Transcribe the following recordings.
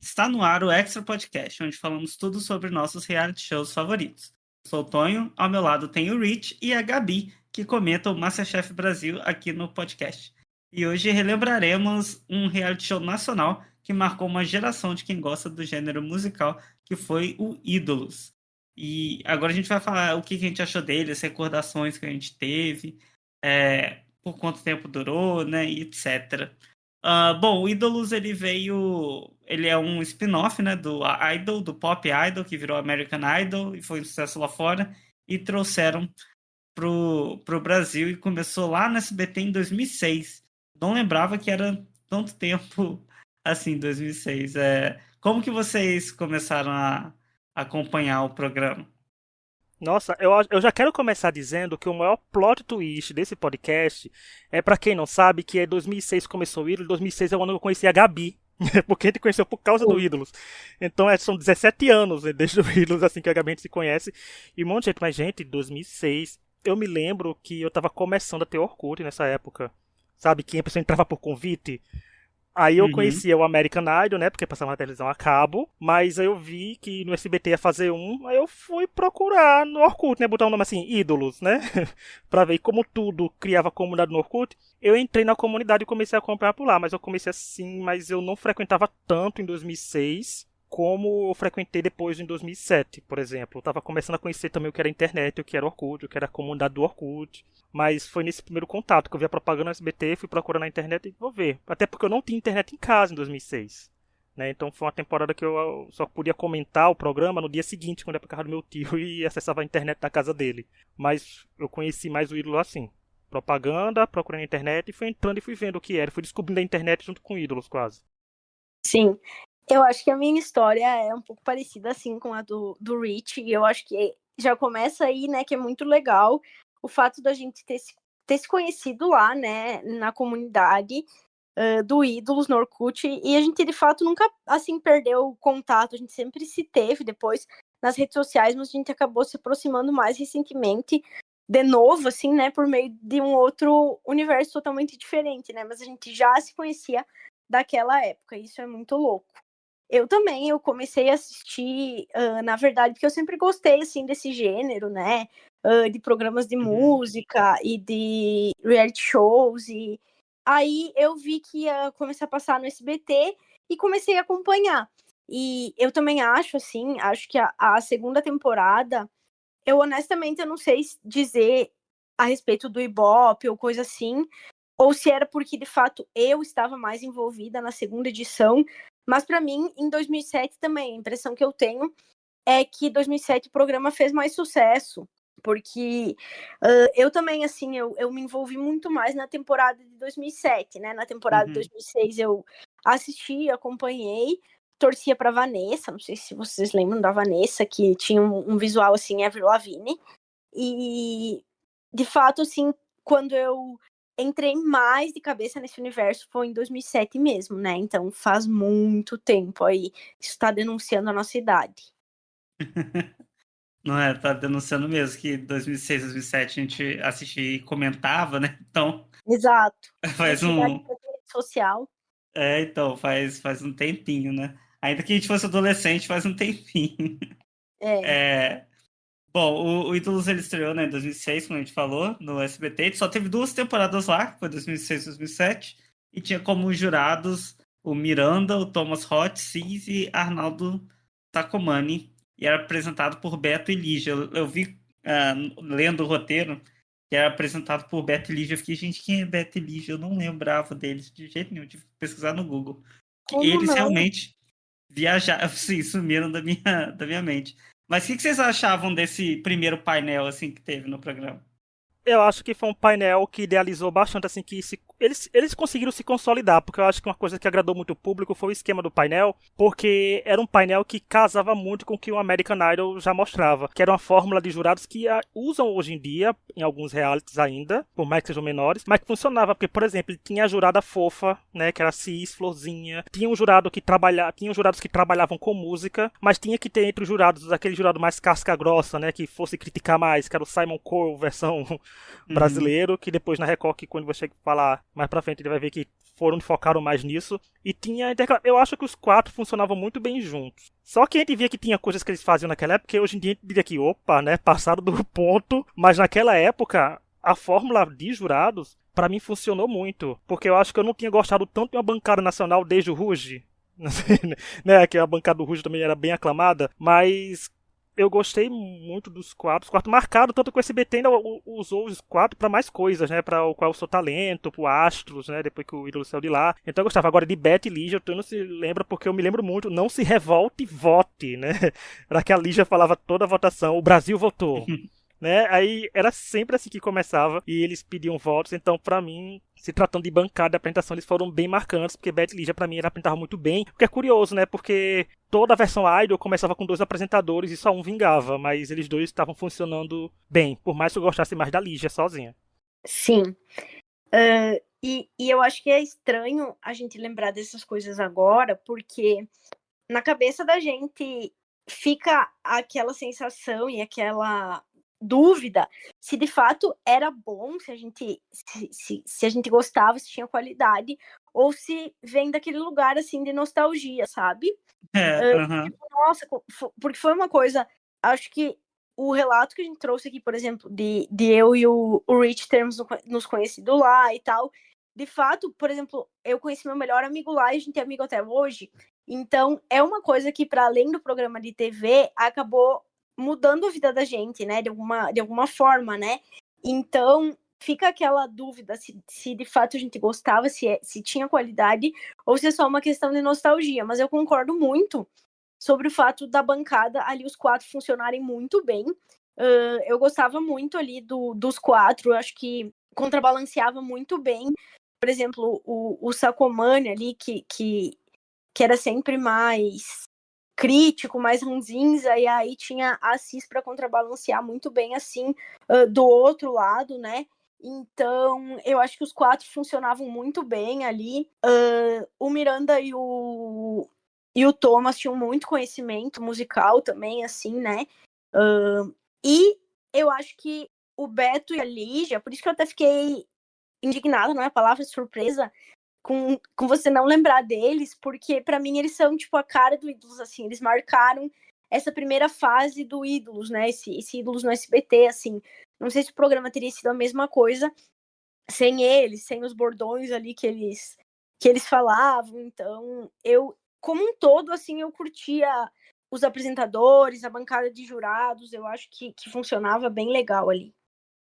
Está no ar o Extra Podcast, onde falamos tudo sobre nossos reality shows favoritos. Eu sou o Tonho, ao meu lado tem o Rich e a Gabi, que comenta o MasterChef Brasil aqui no podcast. E hoje relembraremos um reality show nacional que marcou uma geração de quem gosta do gênero musical, que foi o Ídolos. E agora a gente vai falar o que a gente achou dele, as recordações que a gente teve, por quanto tempo durou, né, e etc. Bom, o Ídolos ele é um spin-off, né, do Idol, do Pop Idol, que virou American Idol e foi um sucesso lá fora, e trouxeram pro Brasil e começou lá no SBT em 2006. Não lembrava que era tanto tempo assim, 2006. Como que vocês começaram a acompanhar o programa? Nossa, eu já quero começar dizendo que o maior plot twist desse podcast é, pra quem não sabe, que é 2006 começou o Ídolos, 2006 é o ano que eu conheci a Gabi, porque a gente conheceu por causa do Ídolos. Então são 17 anos, né, desde o Ídolos assim que a Gabi a gente se conhece, e um monte de gente, mas gente, 2006, eu me lembro que eu tava começando a ter Orkut nessa época, sabe, que a pessoa entrava por convite. Aí eu Uhum. conhecia o American Idol, né? Porque passava na televisão a cabo. Mas aí eu vi que no SBT ia fazer um. Aí eu fui procurar no Orkut, né? Botar um nome assim, Ídolos, né? Pra ver. E como tudo criava comunidade no Orkut, eu entrei na comunidade e comecei a acompanhar por lá. Mas eu comecei assim, mas eu não frequentava tanto em 2006 como eu frequentei depois em 2007, por exemplo. Eu tava começando a conhecer também o que era internet, o que era Orkut, o que era a comunidade do Orkut. Mas foi nesse primeiro contato que eu vi a propaganda no SBT, fui procurar na internet e vou ver. Até porque eu não tinha internet em casa em 2006. Né? Então foi uma temporada que eu só podia comentar o programa no dia seguinte, quando ia pra casa do meu tio e acessava a internet da casa dele. Mas eu conheci mais o ídolo assim. Propaganda, procurando na internet e fui entrando e fui vendo o que era. Fui descobrindo a internet junto com ídolos quase. Sim, eu acho que a minha história é um pouco parecida assim com a do Rich, e eu acho que já começa aí, né, que é muito legal o fato da gente ter se conhecido lá, né, na comunidade do Ídolos, no Orkut, e a gente de fato nunca, assim, perdeu o contato, a gente sempre se teve depois nas redes sociais, mas a gente acabou se aproximando mais recentemente, de novo, assim, né, por meio de um outro universo totalmente diferente, né, mas a gente já se conhecia daquela época, isso é muito louco. Eu comecei a assistir, na verdade, porque eu sempre gostei, assim, desse gênero, né, de programas de Uhum. música e de reality shows, e aí eu vi que ia começar a passar no SBT e comecei a acompanhar. E eu também acho, assim, acho que a segunda temporada, eu honestamente eu não sei dizer a respeito do Ibope ou coisa assim, ou se era porque de fato eu estava mais envolvida na segunda edição, mas para mim em 2007 também, a impressão que eu tenho é que 2007 o programa fez mais sucesso, porque eu também, assim, eu me envolvi muito mais na temporada de 2007, né, na temporada de Uhum. 2006 eu assisti, acompanhei, torcia para Vanessa, não sei se vocês lembram da Vanessa, que tinha um visual assim, Avril Lavigne, e de fato, assim, quando eu entrei mais de cabeça nesse universo foi em 2007 mesmo, né? Então faz muito tempo aí. Isso está denunciando a nossa idade. Não é? Tá denunciando mesmo que 2006, 2007 a gente assistia e comentava, né? Então, Exato. faz Nessa idade um. de rede social. Então, faz um tempinho, né? Ainda que a gente fosse adolescente, faz um tempinho. É. É, bom, o Ídolos ele estreou, né, em 2006, como a gente falou, no SBT. Ele só teve duas temporadas lá, que foi 2006 e 2007. E tinha como jurados o Miranda, o Thomas Hotchkiss e Arnaldo Sacomani. E era apresentado por Beto e Lígia. Eu vi, lendo o roteiro, que era apresentado por Beto e Lígia. Eu fiquei, gente, quem é Beto e Lígia? Eu não lembrava deles de jeito nenhum. Tive que pesquisar no Google. Que Como eles não? realmente viajaram, assim, sumiram da minha mente. Mas o que vocês achavam desse primeiro painel, assim, que teve no programa? Eu acho que foi um painel que idealizou bastante, assim, eles conseguiram se consolidar, porque eu acho que uma coisa que agradou muito o público foi o esquema do painel, porque era um painel que casava muito com o que o American Idol já mostrava, que era uma fórmula de jurados que usam hoje em dia, em alguns realities ainda, por mais que sejam menores, mas que funcionava, porque, por exemplo, ele tinha a jurada fofa, né, que era Cis, Florzinha, tinha um jurado que tinha jurados que trabalhavam com música, mas tinha que ter entre os jurados aquele jurado mais casca grossa, né, que fosse criticar mais, que era o Simon Cowell versão Uhum. brasileiro, que depois na Record, que quando você falar mais pra frente, ele vai ver que foram focaram mais nisso. E tinha eu acho que os 4 funcionavam muito bem juntos. Só que a gente via que tinha coisas que eles faziam naquela época, que hoje em dia a gente diria que, opa, né, passaram do ponto. Mas naquela época, a fórmula de jurados, pra mim, funcionou muito. Porque eu acho que eu não tinha gostado tanto de uma bancada nacional desde o Ruge. Né, que a bancada do Ruge também era bem aclamada. Mas eu gostei muito dos 4. Os 4 marcaram, tanto que o SBT ainda usou os 4 pra mais coisas, né? Pra o Qual é o Seu Talento, pro Astros, né? Depois que o ídolo saiu de lá. Então eu gostava. Agora de Beth e Lígia, tu não se lembra, porque eu me lembro muito. Não se revolte, vote, né? Era que a Lígia falava toda a votação. O Brasil votou. Né? Aí era sempre assim que começava e eles pediam votos, então pra mim, se tratando de bancada de apresentação, eles foram bem marcantes, porque Beth e Lígia pra mim ela apresentava muito bem, o que é curioso, né, porque toda a versão Idol começava com 2 apresentadores e só um vingava, mas eles 2 estavam funcionando bem, por mais que eu gostasse mais da Lígia sozinha. Sim. E eu acho que é estranho a gente lembrar dessas coisas agora, porque na cabeça da gente fica aquela sensação e aquela dúvida se de fato era bom, se a gente gostava, se tinha qualidade, ou se vem daquele lugar assim de nostalgia, sabe? Tipo, nossa, porque foi uma coisa, acho que o relato que a gente trouxe aqui, por exemplo, de eu e o Rich termos nos conhecido lá e tal, de fato, por exemplo, eu conheci meu melhor amigo lá e a gente é amigo até hoje, então é uma coisa que, para além do programa de TV, acabou mudando a vida da gente, né, de alguma forma, né, então fica aquela dúvida se de fato a gente gostava, se tinha qualidade, ou se é só uma questão de nostalgia, mas eu concordo muito sobre o fato da bancada ali, os 4 funcionarem muito bem. Eu gostava muito ali dos 4, eu acho que contrabalanceava muito bem, por exemplo, o Sacomani ali, que era sempre mais crítico, mais ranzinza, e aí tinha a Cis para contrabalancear muito bem, assim, do outro lado, né? Então, eu acho que os 4 funcionavam muito bem ali. O Miranda e o Thomas tinham muito conhecimento musical também, assim, né? E eu acho que o Beto e a Lígia, por isso que eu até fiquei indignada, não é a palavra, surpresa, com você não lembrar deles, porque pra mim eles são tipo a cara do Ídolos, assim, eles marcaram essa primeira fase do Ídolos, né, esse Ídolos no SBT, assim, não sei se o programa teria sido a mesma coisa sem eles, sem os bordões ali que eles falavam, então eu, como um todo, assim, eu curtia os apresentadores, a bancada de jurados, eu acho que funcionava bem legal ali.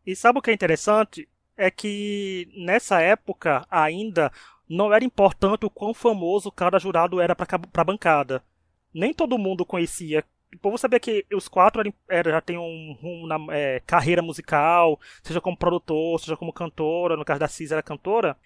E sabe o que é interessante? É que nessa época ainda não era importante o quão famoso cada jurado era para a bancada. Nem todo mundo conhecia. O povo sabia que os 4 já tem um rumo na carreira musical, seja como produtor, seja como cantora, no caso da Cis era cantora.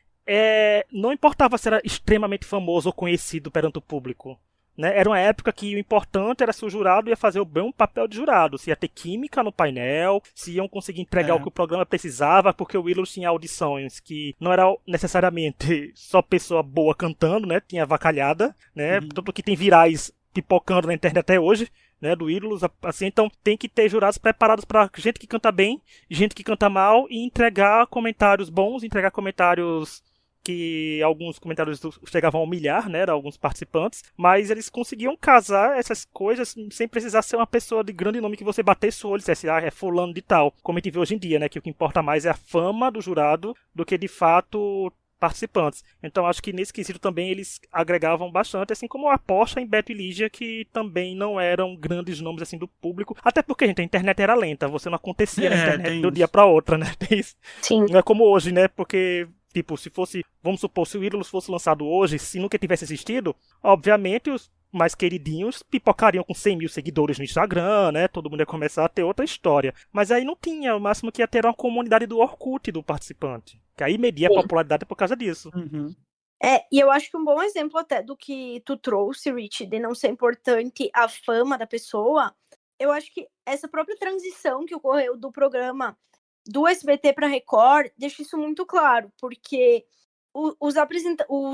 Não importava se era extremamente famoso ou conhecido perante o público. Né? Era uma época que o importante era se o jurado ia fazer o bom papel de jurado, se ia ter química no painel, se iam conseguir entregar o que o programa precisava, porque o Willows tinha audições que não era necessariamente só pessoa boa cantando, né? Tinha avacalhada, né? Tanto que tem virais pipocando na internet até hoje, né, do Ídolos, assim, então tem que ter jurados preparados para gente que canta bem, gente que canta mal e entregar comentários bons, entregar comentários que alguns comentários chegavam a humilhar, né, alguns participantes, mas eles conseguiam casar essas coisas sem precisar ser uma pessoa de grande nome que você batesse o olho e dissesse, é fulano de tal, como a gente vê hoje em dia, né, que o que importa mais é a fama do jurado do que de fato participantes. Então acho que nesse quesito também eles agregavam bastante, assim como a Porsche em Beto e Lígia, que também não eram grandes nomes assim do público, até porque, gente, a internet era lenta, você não acontecia na internet do dia pra outra, né? Tem isso. Sim. Não é como hoje, né? Porque tipo, se fosse, vamos supor, se o Ídolos fosse lançado hoje, se nunca tivesse existido, obviamente os mais queridinhos pipocariam com 100 mil seguidores no Instagram, né? Todo mundo ia começar a ter outra história. Mas aí não tinha, o máximo que ia ter uma comunidade do Orkut do participante. Que aí media a popularidade por causa disso. E eu acho que um bom exemplo até do que tu trouxe, Rich, de não ser importante a fama da pessoa, eu acho que essa própria transição que ocorreu do programa do SBT para Record deixa isso muito claro, porque os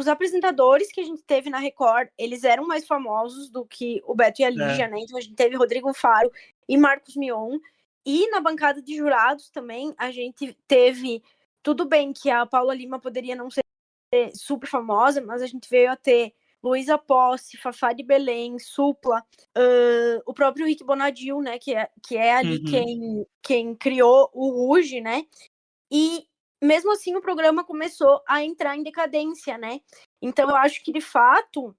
apresentadores que a gente teve na Record, eles eram mais famosos do que o Beto e a Lígia, né? Então a gente teve Rodrigo Faro e Marcos Mion, e na bancada de jurados também a gente teve, tudo bem que a Paula Lima poderia não ser ser super famosa, mas a gente veio a ter Luísa Posse, Fafá de Belém, Supla, o próprio Rick Bonadio, né, que é ali quem criou o Ruge, né, e mesmo assim o programa começou a entrar em decadência, né, então eu acho que de fato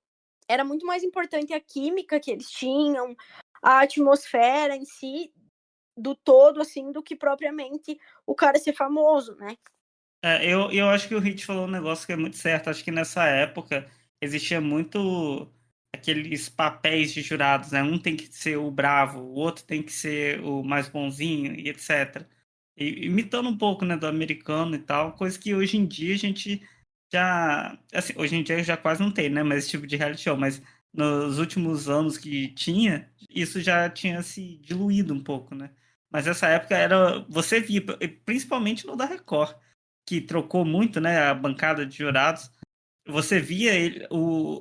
era muito mais importante a química que eles tinham, a atmosfera em si, do todo, assim, do que propriamente o cara ser famoso, né. Eu acho que o Hit falou um negócio que é muito certo. Acho que nessa época existia muito aqueles papéis de jurados, né? Um tem que ser o bravo, o outro tem que ser o mais bonzinho e etc. Imitando um pouco, né, do americano e tal, coisa que hoje em dia a gente já, assim, hoje em dia já quase não tem, né, mas esse tipo de reality show, mas nos últimos anos que tinha, isso já tinha se diluído um pouco, né? Mas essa época era, você via, principalmente no da Record, que trocou muito, né, a bancada de jurados, você via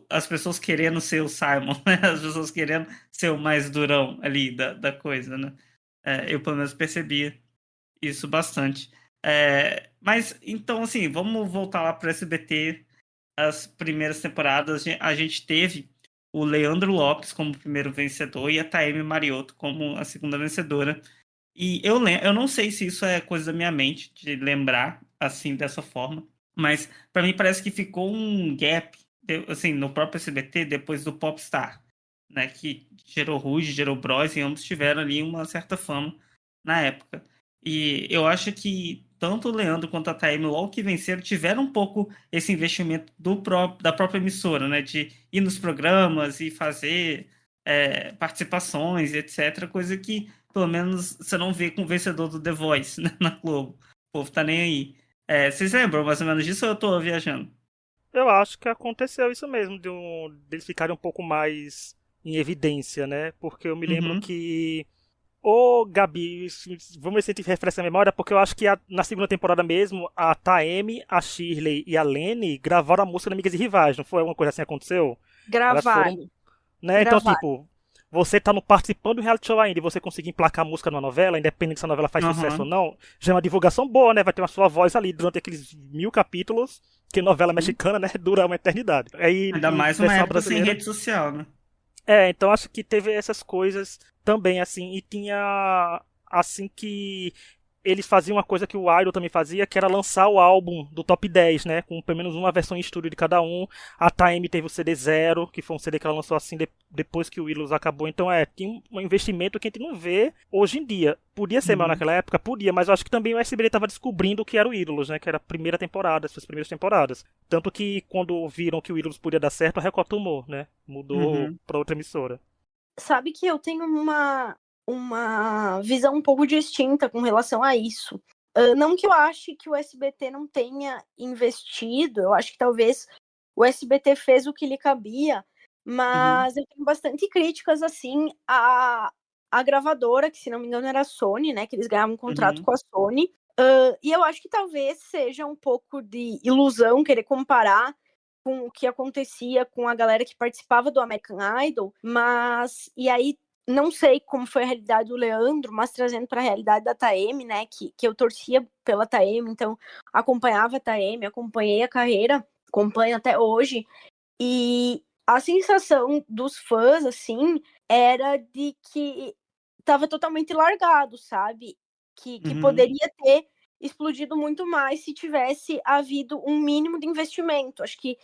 as pessoas querendo ser o Simon, né? As pessoas querendo ser o mais durão ali da coisa, né? Eu, pelo menos, percebia isso bastante. Mas, então, assim, vamos voltar lá para o SBT. As primeiras temporadas, a gente teve o Leandro Lopes como primeiro vencedor e a Taeme Mariotto como a segunda vencedora. E eu não sei se isso é coisa da minha mente, de lembrar assim, dessa forma, mas para mim parece que ficou um gap, assim, no próprio SBT depois do Popstar, né, que gerou Ruge, gerou Bros, e ambos tiveram ali uma certa fama na época. E eu acho que tanto o Leandro quanto a Taeme, logo que venceram, tiveram um pouco esse investimento da própria emissora, né, de ir nos programas e fazer participações, etc., coisa que pelo menos você não vê com o vencedor do The Voice, né, na Globo. O povo tá nem aí. Vocês lembram mais ou menos disso ou eu tô viajando? Eu acho que aconteceu isso mesmo, deles ficarem um pouco mais em evidência, né? Porque eu me lembro Uhum. que. Ô, Gabi, vamos ver se a gente refresca a memória, porque eu acho que na segunda temporada mesmo, a Taeme, a Shirley e a Lene gravaram a música Amigas e Rivais, não foi alguma coisa assim que aconteceu? Elas foram, Gravaram, né? Então, gravaram. tipo, você tá no participando do reality show ainda e você conseguir emplacar a música numa novela, independente se a novela faz sucesso ou Aham. não, já é uma divulgação boa, né? Vai ter uma sua voz ali durante aqueles 1000 capítulos, que novela Sim. mexicana, né? Dura uma eternidade. Aí, Ainda em mais uma versão época sem brasileira. rede social, né? Então acho que teve essas coisas também, assim, e tinha, assim, que eles faziam uma coisa que o Idol também fazia, que era lançar o álbum do top 10, né, com pelo menos uma versão em estúdio de cada um. A Taime teve o CD Zero, que foi um CD que ela lançou assim depois que o Idol acabou, então tinha um investimento que a gente não vê hoje em dia. Podia ser mal Uhum. naquela época? Podia, mas eu acho que também o SBT estava descobrindo o que era o Ídolos, né, que era a primeira temporada, as suas primeiras temporadas. Tanto que quando viram que o Ídolos podia dar certo, a Record tomou, né, mudou Uhum. para outra emissora. Sabe que eu tenho uma visão um pouco distinta com relação a isso. Não que eu ache que o SBT não tenha investido, eu acho que talvez o SBT fez o que lhe cabia, Uhum. mas eu tenho bastante críticas, assim, à gravadora, que se não me engano era a Sony, né, que eles ganhavam um contrato Uhum. com a Sony, e eu acho que talvez seja um pouco de ilusão querer comparar com o que acontecia com a galera que participava do American Idol, mas e aí não sei como foi a realidade do Leandro, mas trazendo para a realidade da Taeme, né, que eu torcia pela Taeme, então acompanhava a Taeme, acompanhei a carreira, acompanho até hoje, e a sensação dos fãs, assim, era de que estava totalmente largado, sabe? Que Uhum. poderia ter explodido muito mais se tivesse havido um mínimo de investimento. Acho que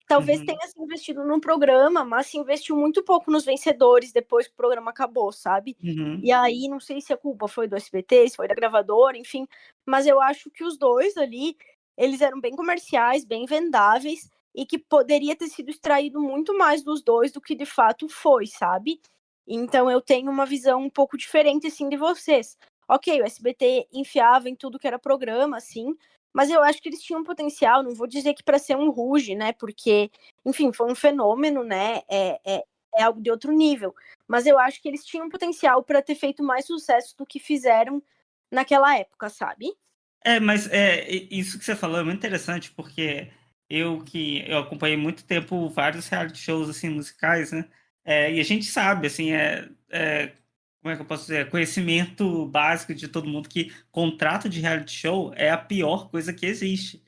talvez Uhum. tenha se investido no programa, mas se investiu muito pouco nos vencedores depois que o programa acabou, sabe? Uhum. E aí, não sei se a culpa foi do SBT, se foi da gravadora, enfim, mas eu acho que os dois ali, eles eram bem comerciais, bem vendáveis, e que poderia ter sido extraído muito mais dos dois do que de fato foi, sabe? Então eu tenho uma visão um pouco diferente, assim, de vocês. Ok, o SBT enfiava em tudo que era programa, assim, mas eu acho que eles tinham potencial, não vou dizer que para ser um Ruge, né? Porque, enfim, foi um fenômeno, né? É algo de outro nível. Mas eu acho que eles tinham potencial para ter feito mais sucesso do que fizeram naquela época, sabe? Mas isso que você falou é muito interessante, porque eu acompanhei muito tempo vários reality shows assim, musicais, né? E a gente sabe, assim, como é que eu posso dizer? Conhecimento básico de todo mundo que contrato de reality show é a pior coisa que existe.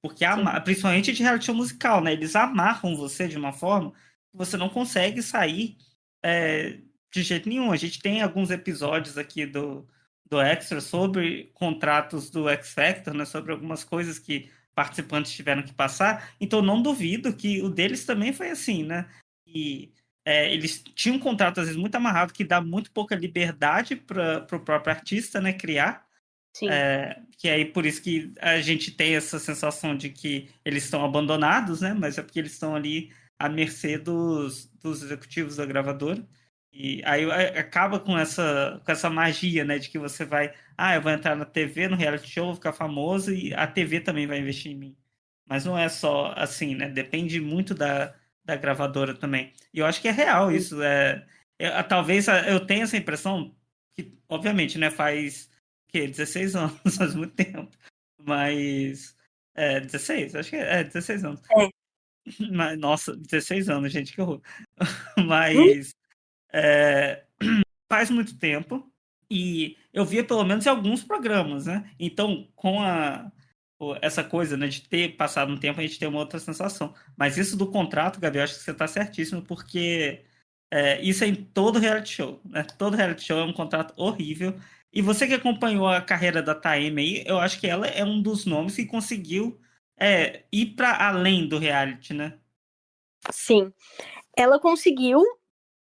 Porque Sim. principalmente de reality show musical, né? Eles amarram você de uma forma que você não consegue sair de jeito nenhum. A gente tem alguns episódios aqui do Extra sobre contratos do X Factor, né? Sobre algumas coisas que participantes tiveram que passar. Então, não duvido que o deles também foi assim, né? E eles tinham um contrato, às vezes, muito amarrado, que dá muito pouca liberdade para o próprio artista, né? Criar. Sim. Que aí por isso que a gente tem essa sensação de que eles estão abandonados, né? Mas é porque eles estão ali à mercê dos executivos da gravadora. E aí acaba com essa magia, né? De que você vai, eu vou entrar na TV, no reality show, vou ficar famoso e a TV também vai investir em mim. Mas não é só assim, né? Depende muito da gravadora também. E eu acho que é real isso. Talvez eu tenha essa impressão que, obviamente, né? Faz 16 anos, faz muito tempo. Mas. 16, acho que 16 anos. Mas, nossa, 16 anos, gente, que horror. Mas. Faz muito tempo. E eu via pelo menos em alguns programas, né? Então, com essa coisa, né, de ter passado um tempo, a gente tem uma outra sensação. Mas isso do contrato, Gabi, eu acho que você está certíssimo, porque isso é em todo reality show, né? Todo reality show é um contrato horrível. E você que acompanhou a carreira da Taeme aí, eu acho que ela é um dos nomes que conseguiu ir para além do reality, né? Sim. Ela conseguiu,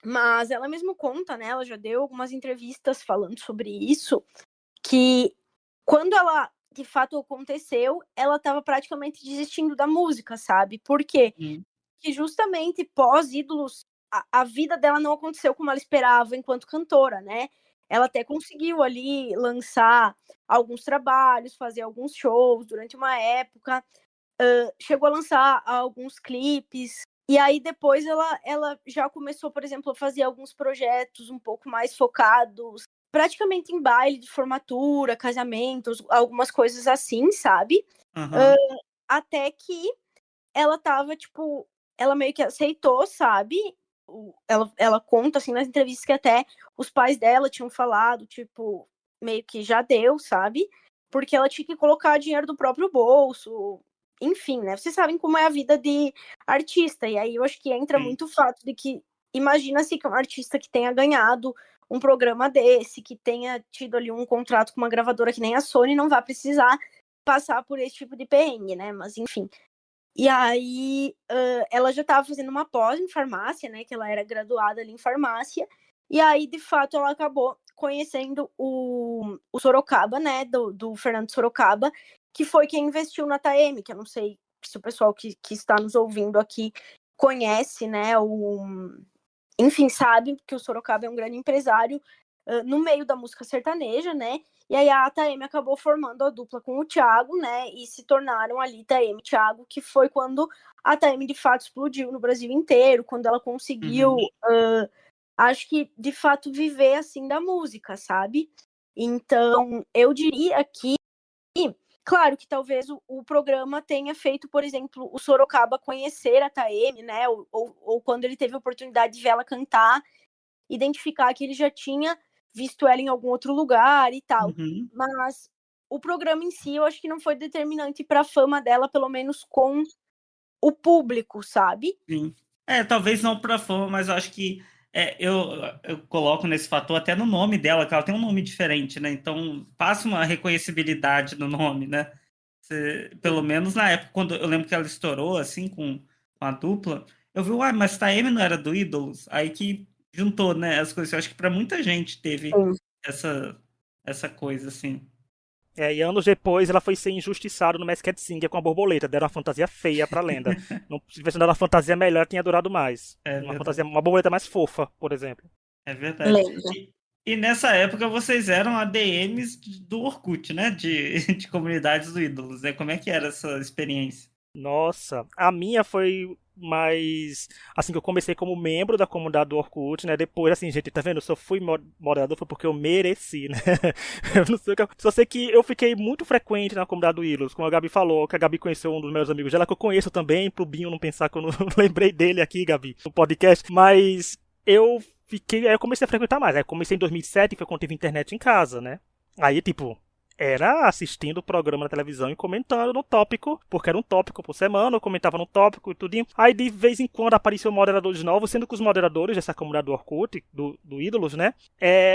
mas ela mesmo conta, né? Ela já deu algumas entrevistas falando sobre isso, que quando ela de fato aconteceu, ela estava praticamente desistindo da música, sabe? Por quê? Que justamente pós-Ídolos, a vida dela não aconteceu como ela esperava enquanto cantora, né? Ela até conseguiu ali lançar alguns trabalhos, fazer alguns shows durante uma época, chegou a lançar alguns clipes, e aí depois ela já começou, por exemplo, a fazer alguns projetos um pouco mais focados, praticamente em baile de formatura, casamentos, algumas coisas assim, sabe? Até que ela tava, tipo, ela meio que aceitou, sabe? Ela conta, assim, nas entrevistas que até os pais dela tinham falado, tipo, meio que já deu, sabe? Porque ela tinha que colocar dinheiro do próprio bolso, enfim, né? Vocês sabem como é a vida de artista, e aí eu acho que entra muito o fato de que, imagina-se que é um artista que tenha ganhado um programa desse, que tenha tido ali um contrato com uma gravadora que nem a Sony, não vai precisar passar por esse tipo de perrengue, né? Mas, enfim. E aí, ela já estava fazendo uma pós em farmácia, né? Que ela era graduada ali em farmácia. E aí, de fato, ela acabou conhecendo o Sorocaba, né? Do Fernando Sorocaba, que foi quem investiu na Taeme, que eu não sei se o pessoal que está nos ouvindo aqui conhece, né? Enfim, sabe que o Sorocaba é um grande empresário no meio da música sertaneja, né? E aí a Taeme acabou formando a dupla com o Thiago, né? E se tornaram ali Taeme e Thiago, que foi quando a Taeme de fato explodiu no Brasil inteiro, quando ela conseguiu, acho que de fato viver assim da música, sabe? Então, eu diria que, claro que talvez o programa tenha feito, por exemplo, o Sorocaba conhecer a Taeme, né? Ou quando ele teve a oportunidade de ver ela cantar, identificar que ele já tinha visto ela em algum outro lugar e tal. Mas o programa em si, eu acho que não foi determinante para a fama dela, pelo menos com o público, sabe? Sim. Talvez não para fama, mas eu acho que eu coloco nesse fator até no nome dela, que ela tem um nome diferente, né? Então passa uma reconhecibilidade no nome, né? Pelo menos na época, quando eu lembro que ela estourou assim com a dupla, eu vi, mas Taeme não era do Ídolos? Aí que juntou, né, as coisas. Eu acho que para muita gente teve essa coisa assim. E anos depois ela foi ser injustiçada no Masked Singer com a borboleta. Deram uma fantasia feia pra lenda. Não, se tivesse dado uma fantasia melhor, tinha durado mais. Uma borboleta mais fofa, por exemplo. É verdade. E nessa época vocês eram ADMs do Orkut, né? De comunidades do Ídolos, né? Como é que era essa experiência? Nossa, a minha foi mais. Assim, que eu comecei como membro da comunidade do Orkut, né? Depois, assim, gente, tá vendo? Eu só fui moderador foi porque eu mereci, né? Eu não sei, só sei que eu fiquei muito frequente na comunidade do Ilus, como a Gabi falou, que a Gabi conheceu um dos meus amigos dela, que eu conheço também, pro Binho não pensar que eu não lembrei dele aqui, Gabi, no podcast, mas eu fiquei. Aí eu comecei a frequentar mais. Aí eu comecei em 2007, foi quando tive internet em casa, né? Aí, tipo. era assistindo o programa na televisão e comentando no tópico, porque era um tópico por semana, eu comentava no tópico e tudinho. Aí de vez em quando apareciam moderadores novos, sendo que os moderadores dessa comunidade do Orkut, do Ídolos, né,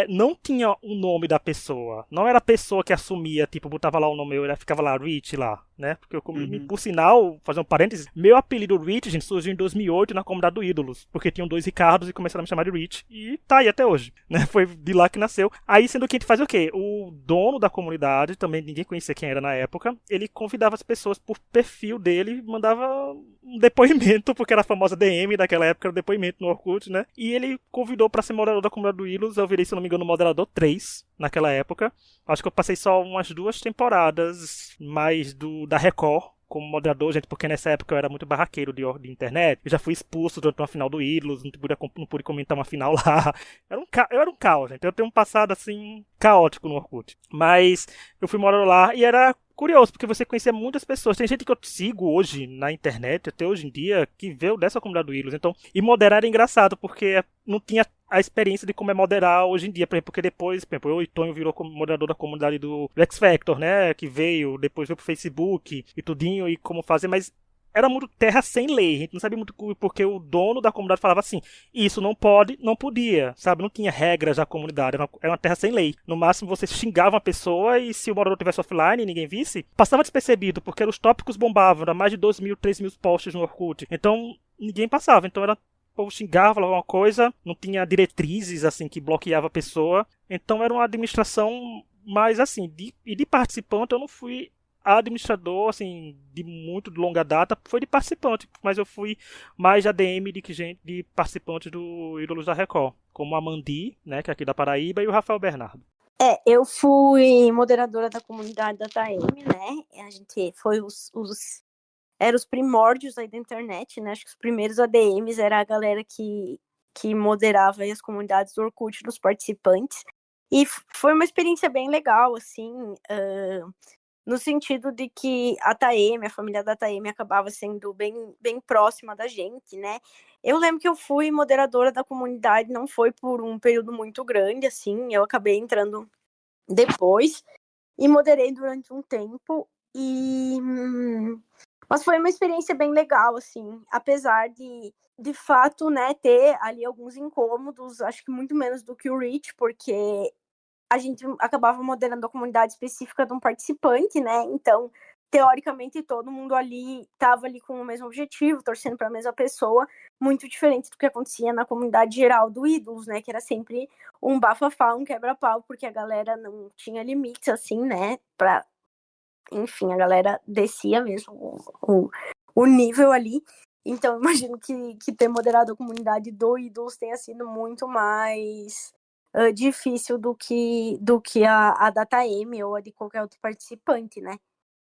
não tinha o nome da pessoa. Não era a pessoa que assumia, tipo, botava lá o nome, eu ficava lá, Rich lá, né, porque por sinal, fazer um parênteses, meu apelido Rich, gente, surgiu em 2008 na comunidade do Ídolos, porque tinham 2 Ricardos e começaram a me chamar de Rich, e tá aí até hoje, né, foi de lá que nasceu. Aí, sendo que a gente faz o quê? O dono da comunidade, também ninguém conhecia quem era na época, ele convidava as pessoas por perfil dele, mandava um depoimento, porque era a famosa DM daquela época, era o depoimento no Orkut, né? E ele convidou para ser moderador da comunidade do Ídolos, eu virei, se não me engano, moderador 3 naquela época. Acho que eu passei só umas 2 temporadas mais da Record como moderador, gente, porque nessa época eu era muito barraqueiro de internet. Eu já fui expulso durante uma final do Ídolos, não pude comentar uma final lá. Eu era um caos, gente. Eu tenho um passado, assim, caótico no Orkut. Mas eu fui moderador lá e era curioso, porque você conhecia muitas pessoas. Tem gente que eu sigo hoje na internet, até hoje em dia, que veio dessa comunidade do Ídolos. Então, e moderar era engraçado, porque não tinha a experiência de como é moderar hoje em dia, por exemplo, porque depois, por exemplo, o Tonho virou moderador da comunidade do X Factor, né, que depois veio pro Facebook e tudinho, e como fazer, mas era muito terra sem lei, a gente não sabia muito porque o dono da comunidade falava assim, isso não pode, não podia, sabe, não tinha regras da comunidade, era uma terra sem lei. No máximo você xingava uma pessoa e se o moderador tivesse offline e ninguém visse, passava despercebido, porque os tópicos bombavam, era mais de 2.000, 3.000 posts no Orkut, então ninguém passava, então era o povo xingava, falava uma coisa, não tinha diretrizes assim que bloqueava a pessoa. Então era uma administração mais assim, de participante eu não fui administrador assim de muito de longa data, foi de participante, mas eu fui mais ADM de participantes do Ídolos da Record, como a Mandi, né, que é aqui da Paraíba, e o Rafael Bernardo. Eu fui moderadora da comunidade da TAM, né? A gente foi eram os primórdios aí da internet, né? Acho que os primeiros ADMs era a galera que moderava aí as comunidades do Orkut dos participantes. E foi uma experiência bem legal, assim, no sentido de que a TAM, a família da TAM acabava sendo bem, bem próxima da gente, né? Eu lembro que eu fui moderadora da comunidade, não foi por um período muito grande, assim, eu acabei entrando depois e moderei durante um tempo mas foi uma experiência bem legal, assim, apesar de fato, né, ter ali alguns incômodos, acho que muito menos do que o Rich, porque a gente acabava moderando a comunidade específica de um participante, né, então, teoricamente, todo mundo ali estava ali com o mesmo objetivo, torcendo para a mesma pessoa, muito diferente do que acontecia na comunidade geral do Ídolos, né, que era sempre um bafafá, um quebra-pau, porque a galera não tinha limites, assim, né, enfim, a galera descia mesmo o nível ali. Então, imagino que ter moderado a comunidade do Ídolos tenha sido muito mais difícil do que a da TAM ou a de qualquer outro participante, né?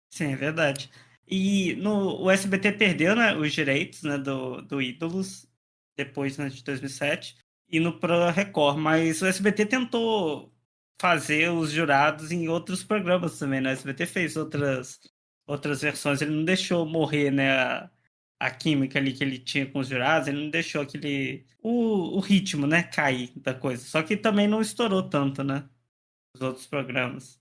Sim, é verdade. E o SBT perdeu, né, os direitos, né, do Ídolos depois, né, de 2007 e no Pro Record, mas o SBT tentou fazer os jurados em outros programas também, né? O SBT fez outras versões, ele não deixou morrer, né, a química ali que ele tinha com os jurados, ele não deixou o ritmo, né, cair da coisa. Só que também não estourou tanto, né, os outros programas.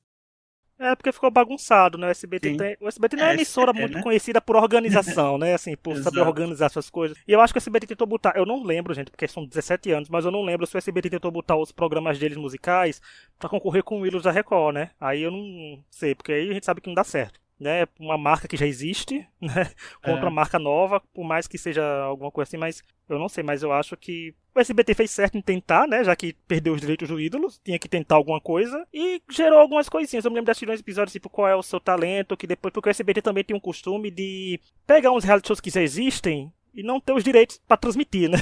Porque ficou bagunçado, né? Sim. O SBT não é uma emissora SBT, muito né? conhecida por organização, né? Assim, por saber Exato. organizar suas coisas. E eu acho que o SBT tentou botar, eu não lembro, gente, porque são 17 anos, mas eu não lembro se o SBT tentou botar os programas deles musicais pra concorrer com o Ídolos da Record, né? Aí eu não sei, porque aí a gente sabe que não dá certo. Né, uma marca que já existe, né, contra É. uma marca nova, por mais que seja alguma coisa assim, mas eu não sei, mas eu acho que o SBT fez certo em tentar, né, já que perdeu os direitos do Ídolos, tinha que tentar alguma coisa, e gerou algumas coisinhas. Eu me lembro de assistir uns episódios tipo Qual é o Seu Talento, que depois, porque o SBT também tem um costume de pegar uns reality shows que já existem e não ter os direitos pra transmitir, né?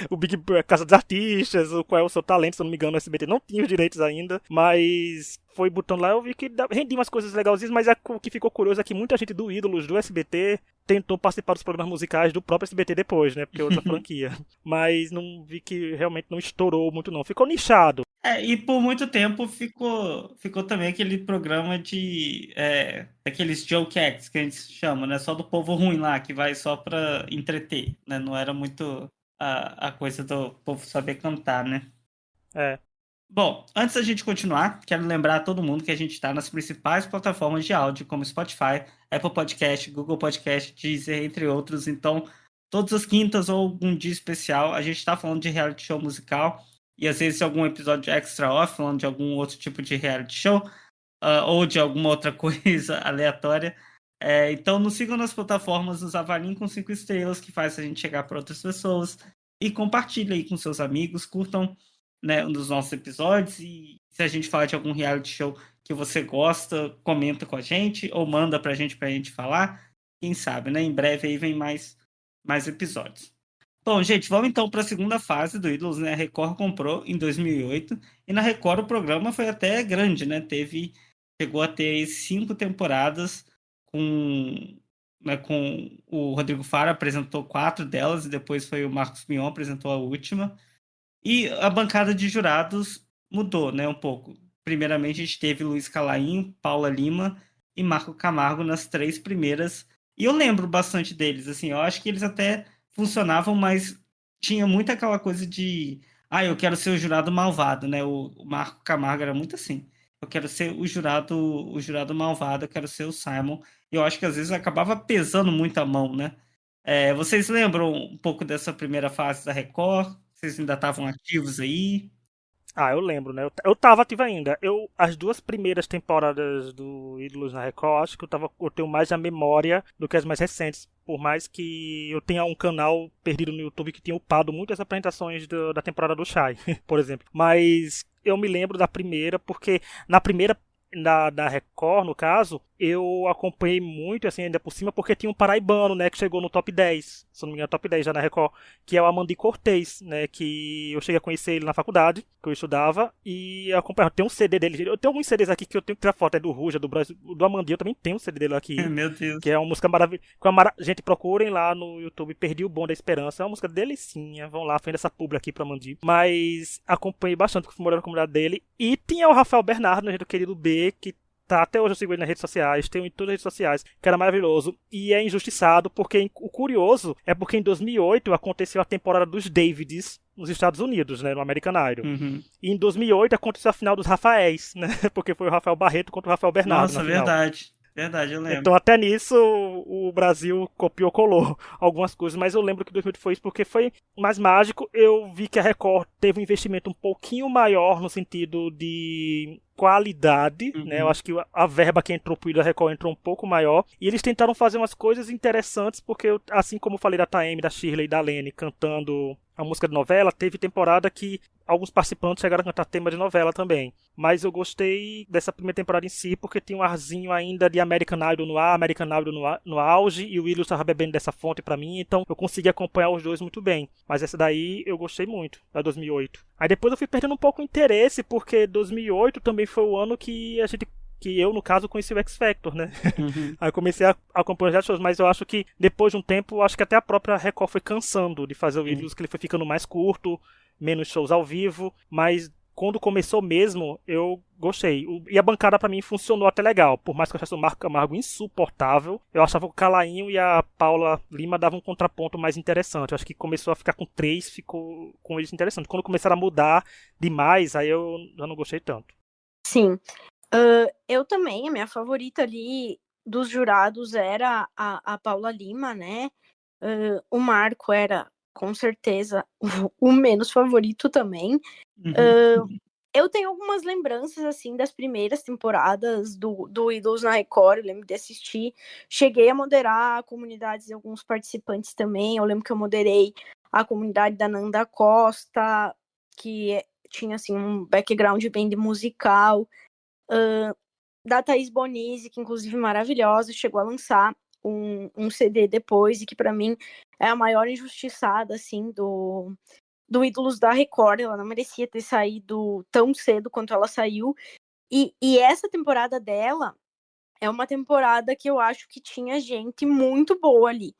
O Big Casa dos Artistas, o Qual é o Seu Talento, se eu não me engano, o SBT não tinha os direitos ainda, mas foi botando lá, eu vi que rendia umas coisas legalzinhas, mas o que ficou curioso é que muita gente do Ídolos, do SBT, tentou participar dos programas musicais do próprio SBT depois, né? Porque é outra franquia. Mas não vi que realmente não estourou muito, não. Ficou nichado. E por muito tempo ficou também aquele programa daqueles jokecats que a gente chama, né? Só do povo ruim lá, que vai só pra entreter, né? Não era muito a coisa do povo saber cantar, né? É. Bom, antes da gente continuar, quero lembrar a todo mundo que a gente está nas principais plataformas de áudio, como Spotify, Apple Podcast, Google Podcast, Deezer, entre outros. Então, todas as quintas ou algum dia especial, a gente está falando de reality show musical e às vezes algum episódio extra off, falando de algum outro tipo de reality show ou de alguma outra coisa aleatória. Então, nos sigam nas plataformas, nos avaliem com 5 estrelas, que faz a gente chegar para outras pessoas. E compartilhe aí com seus amigos, curtam, né, um dos nossos episódios. E se a gente falar de algum reality show que você gosta, comenta com a gente ou manda pra gente falar. Quem sabe, né? Em breve aí vem mais episódios. Bom, gente, vamos então para a segunda fase do Ídolos, né? A Record comprou em 2008 e na Record o programa foi até grande, né? Chegou a ter 5 temporadas com o Rodrigo Faro apresentou 4 delas e depois foi o Marcos Mion apresentou a última. E a bancada de jurados mudou, né, um pouco. Primeiramente, a gente teve Luiz Calainho, Paula Lima e Marco Camargo nas 3 primeiras. E eu lembro bastante deles, assim, eu acho que eles até funcionavam, mas tinha muito aquela coisa de, eu quero ser o jurado malvado, né? O Marco Camargo era muito assim. Eu quero ser o jurado malvado, eu quero ser o Simon. E eu acho que às vezes acabava pesando muito a mão, né? Vocês lembram um pouco dessa primeira fase da Record? Vocês ainda estavam ativos aí? Ah, eu lembro, né? Eu tava ativo ainda. As 2 primeiras temporadas do Ídolos na Record, acho que eu tenho mais a memória do que as mais recentes. Por mais que eu tenha um canal perdido no YouTube que tinha upado muitas apresentações da temporada do Shai, por exemplo. Mas eu me lembro da primeira, porque na primeira da Record, no caso, eu acompanhei muito, assim, ainda por cima, porque tinha um paraibano, né, que chegou no top 10, se não me engano, top 10 já na Record, que é o Amandi Cortez, né, que eu cheguei a conhecer ele na faculdade, que eu estudava, e acompanhava. Tem um CD dele, eu tenho alguns CDs aqui que eu tenho que tirar foto, do Ruja, do Brasil, do Amandi, eu também tenho um CD dele aqui, Meu Deus. que é uma música maravilhosa. Gente, procurem lá no YouTube, Perdi o Bom da Esperança, é uma música delicinha, vão lá, fazendo essa publi aqui pra Amandi. Mas acompanhei bastante, que fui morar na comunidade dele, e tinha o Rafael Bernardo, né, do Querido B, que tá, até hoje eu sigo ele nas redes sociais, tenho em todas as redes sociais, que era maravilhoso, e é injustiçado, porque o curioso é porque em 2008 aconteceu a temporada dos Davids nos Estados Unidos, né, no American Idol. Uhum. E em 2008 aconteceu a final dos Rafaéis, né, porque foi o Rafael Barreto contra o Rafael Bernardo Nossa, na final. verdade, eu lembro. Então até nisso o Brasil copiou, colou algumas coisas, mas eu lembro que 2008 foi isso porque foi mais mágico. Eu vi que a Record teve um investimento um pouquinho maior no sentido de qualidade, né? Eu acho que a verba que entrou pro da Record entrou um pouco maior, e eles tentaram fazer umas coisas interessantes, porque assim como eu falei da Taeme, da Shirley e da Lene cantando a música de novela, teve temporada que alguns participantes chegaram a cantar tema de novela também. Mas eu gostei dessa primeira temporada em si, porque tinha um arzinho ainda de American Idol no ar, American Idol no auge, e o Willis estava bebendo dessa fonte pra mim, então eu consegui acompanhar os dois muito bem. Mas essa daí eu gostei muito, da 2008. Aí depois eu fui perdendo um pouco o interesse, porque 2008 também foi o ano que eu, no caso, conheci o X Factor, né? Uhum. Aí eu comecei a acompanhar as shows, mas eu acho que depois de um tempo, acho que até a própria Record foi cansando de fazer o Ídolos, que ele foi ficando mais curto, menos shows ao vivo, mas quando começou mesmo, eu gostei. E a bancada pra mim funcionou até legal, por mais que eu achasse o Marco Camargo insuportável, eu achava que o Calainho e a Paula Lima davam um contraponto mais interessante. Eu acho que começou a ficar com 3, ficou com eles interessante. Quando começaram a mudar demais, aí eu já não gostei tanto. Sim. Eu também, a minha favorita ali dos jurados era a Paula Lima, né? O Marco era, com certeza, o menos favorito também. Eu tenho algumas lembranças, assim, das primeiras temporadas do Ídolos na Record, eu lembro de assistir. Cheguei a moderar comunidades de alguns participantes também. Eu lembro que eu moderei a comunidade da Nanda Costa, que tinha, assim, um background bem de musical. Da Thaís Bonise, que inclusive maravilhosa, chegou a lançar um CD depois, e que pra mim é a maior injustiçada, assim, do Ídolos da Record. Ela não merecia ter saído tão cedo quanto ela saiu. E essa temporada dela é uma temporada que eu acho que tinha gente muito boa ali.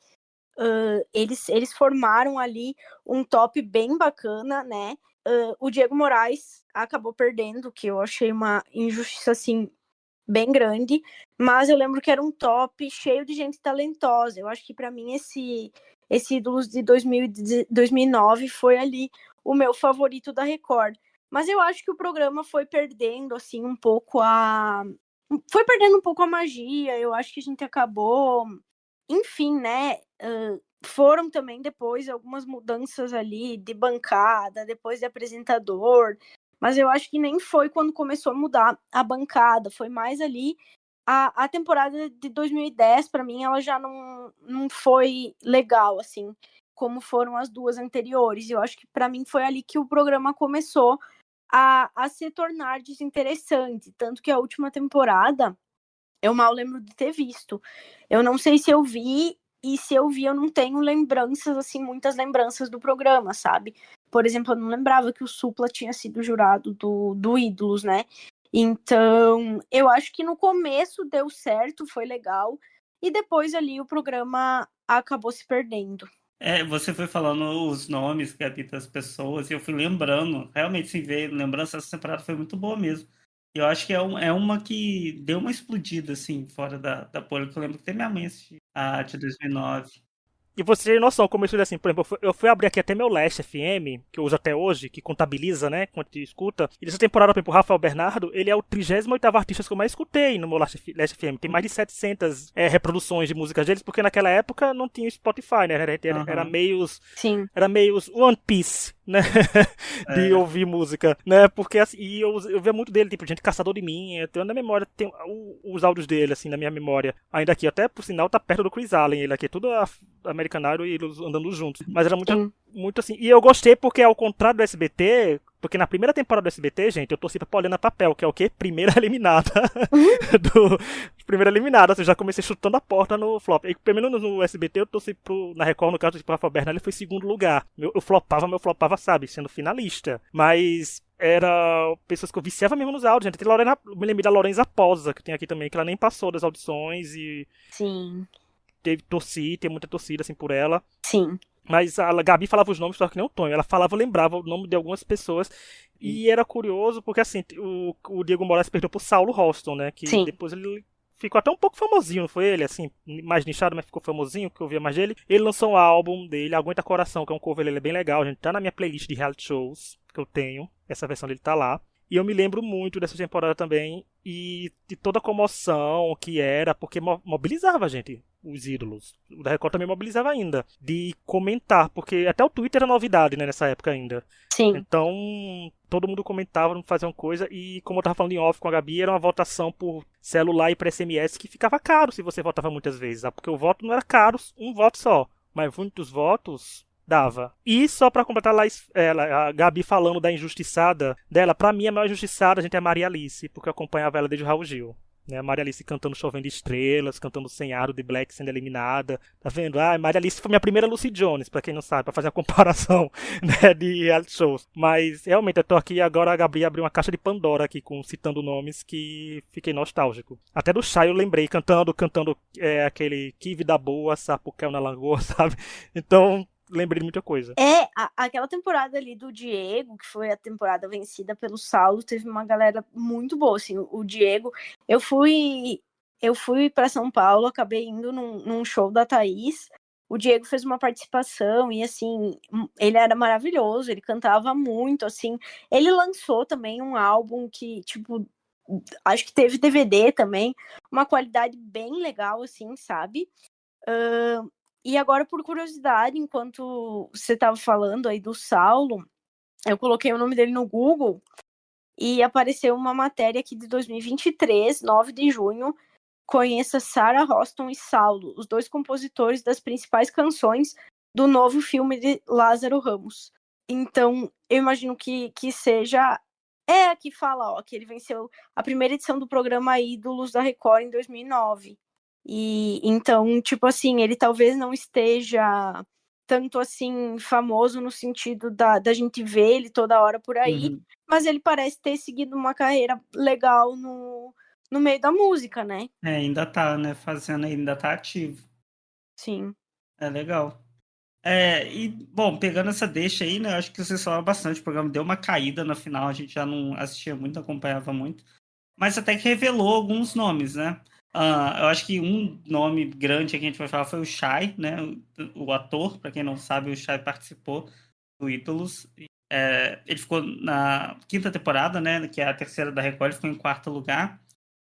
Eles formaram ali um top bem bacana, né? O Diego Moraes acabou perdendo, que eu achei uma injustiça, assim, bem grande, mas eu lembro que era um top cheio de gente talentosa. Eu acho que pra mim esse Ídolos de 2009 foi ali o meu favorito da Record. Mas eu acho que o programa foi perdendo, assim, um pouco a... Foi perdendo um pouco a magia, eu acho que a gente acabou... Enfim, né? Foram também depois algumas mudanças ali de bancada, depois de apresentador, mas eu acho que nem foi quando começou a mudar a bancada, foi mais ali a temporada de 2010, para mim, ela já não foi legal, assim, como foram as duas anteriores. Eu acho que para mim foi ali que o programa começou a se tornar desinteressante, tanto que a última temporada eu mal lembro de ter visto. Eu não sei se eu vi, e se eu vi, eu não tenho lembranças, assim, muitas lembranças do programa, sabe? Por exemplo, eu não lembrava que o Supla tinha sido jurado do Ídolos, né? Então, eu acho que no começo deu certo, foi legal, e depois ali o programa acabou se perdendo. Você foi falando os nomes, Gabi, das pessoas, e eu fui lembrando, realmente, sem ver, lembrança, essa temporada foi muito boa mesmo. Eu acho que é uma que deu uma explodida, assim, fora da bolha, que eu lembro que até minha mãe assistiu, a de 2009. E você tem noção, como eu estudei assim, por exemplo, eu fui abrir aqui até meu Last FM, que eu uso até hoje, que contabiliza, né, quanto escuta. E nessa temporada, por exemplo, o Rafael Bernardo, ele é o 38º artista que eu mais escutei no meu Last FM. Tem mais de 700 reproduções de músicas deles, porque naquela época não tinha Spotify, né, era Sim. meio One Piece, né, de É. ouvir música, né, porque assim, e eu via muito dele, tipo, gente caçador de mim, eu tenho na memória, tem os áudios dele, assim, na minha memória, ainda aqui, até por sinal tá perto do Chris Allen, ele aqui, tudo americanário e eles andando juntos, mas era muito, Sim. muito assim, e eu gostei porque ao contrário do SBT, porque na primeira temporada do SBT, gente, eu torci pra Paulina Papel, que é o quê? Primeira eliminada primeira eliminada, assim, eu já comecei chutando a porta no flop. E pelo menos no SBT eu torci na Record, no caso, tipo, o Rafael Bernardo, ele foi segundo lugar. Eu flopava, sabe, sendo finalista. Mas era pessoas que eu viciava mesmo nos áudios, gente. Tem Lorena, me lembrei da Lorenza Posa, que tem aqui também, que ela nem passou das audições e Sim. tem muita torcida, assim, por ela. Sim. Mas a Gabi falava os nomes, só que nem o Tonho. Ela falava, eu lembrava o nome de algumas pessoas. E era curioso, porque assim, o Diego Moraes perdeu pro Saulo Ralston, né? Que Sim. depois ele ficou até um pouco famosinho, não foi ele? Assim, mais nichado, mas ficou famosinho, que eu via mais dele. Ele lançou um álbum dele, Aguenta Coração, que é um cover, ele é bem legal, gente. Tá na minha playlist de reality shows que eu tenho. Essa versão dele tá lá. E eu me lembro muito dessa temporada também e de toda a comoção que era, porque mobilizava, gente, os ídolos. O da Record também mobilizava ainda, de comentar, porque até o Twitter era novidade, né, nessa época ainda. Sim. Então, todo mundo comentava, fazia uma coisa, e como eu tava falando em off com a Gabi, era uma votação por celular e por SMS que ficava caro se você votava muitas vezes, porque o voto não era caro, um voto só, mas muitos votos dava. E só pra completar lá, a Gabi falando da injustiçada dela, pra mim a maior injustiçada, gente, é a Maria Alice, porque eu acompanhava ela desde o Raul Gil. Né, a Maria Alice cantando Chovendo Estrelas, cantando Sem Ar, de Black sendo eliminada. Tá vendo? Ah, Maria Alice foi minha primeira Lucy Jones, pra quem não sabe, pra fazer a comparação, né, de reality shows. Mas realmente eu tô aqui agora, a Gabi abriu uma caixa de Pandora aqui, citando nomes que fiquei nostálgico. Até do Chay eu lembrei, cantando aquele Que Vida Boa, Sapucaí na Lagoa, sabe? Então, lembrei de muita coisa. Aquela temporada ali do Diego, que foi a temporada vencida pelo Saulo, teve uma galera muito boa, assim, o Diego, eu fui para São Paulo, acabei indo num show da Thaís, o Diego fez uma participação e, assim, ele era maravilhoso, ele cantava muito, assim, ele lançou também um álbum que, tipo, acho que teve DVD também, uma qualidade bem legal, assim, sabe? E agora, por curiosidade, enquanto você estava falando aí do Saulo, eu coloquei o nome dele no Google e apareceu uma matéria aqui de 2023, 9 de junho. Conheça Sarah Ralston e Saulo, os dois compositores das principais canções do novo filme de Lázaro Ramos. Então, eu imagino que seja... aqui fala, ó, que ele venceu a primeira edição do programa Ídolos da Record em 2009. E então, tipo assim, ele talvez não esteja tanto assim famoso no sentido da gente ver ele toda hora por aí, mas ele parece ter seguido uma carreira legal no meio da música, né? Ainda tá, né, fazendo, ainda tá ativo. Sim. É legal. E, bom, pegando essa deixa aí, né, eu acho que vocês falaram bastante, o programa deu uma caída no final, a gente já não assistia muito, acompanhava muito, mas até que revelou alguns nomes, né? Eu acho que um nome grande que a gente vai falar foi o Shai, né? O ator, para quem não sabe, o Shai participou do Ídolos. Ele ficou na quinta temporada, né? Que é a terceira da Record, ele ficou em quarto lugar.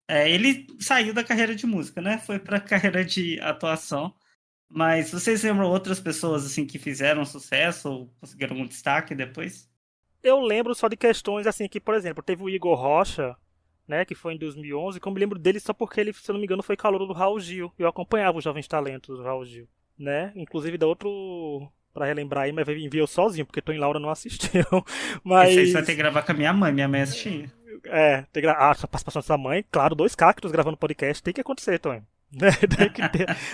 Ele saiu da carreira de música, né? Foi para a carreira de atuação. Mas vocês lembram outras pessoas assim que fizeram sucesso ou conseguiram algum destaque depois? Eu lembro só de questões assim que, por exemplo, teve o Igor Rocha, né, que foi em 2011, que eu me lembro dele só porque ele, se eu não me engano, foi calouro do Raul Gil. Eu acompanhava os Jovens Talentos do Raul Gil, né? Inclusive dá outro pra relembrar aí, mas enviei eu sozinho, porque Tony Laura não assistiu. Esse aí você vai ter que Mas gravar com a minha mãe assistia. a participação da sua mãe, claro, dois cactos gravando podcast, tem que acontecer, Tony. Né? Tem que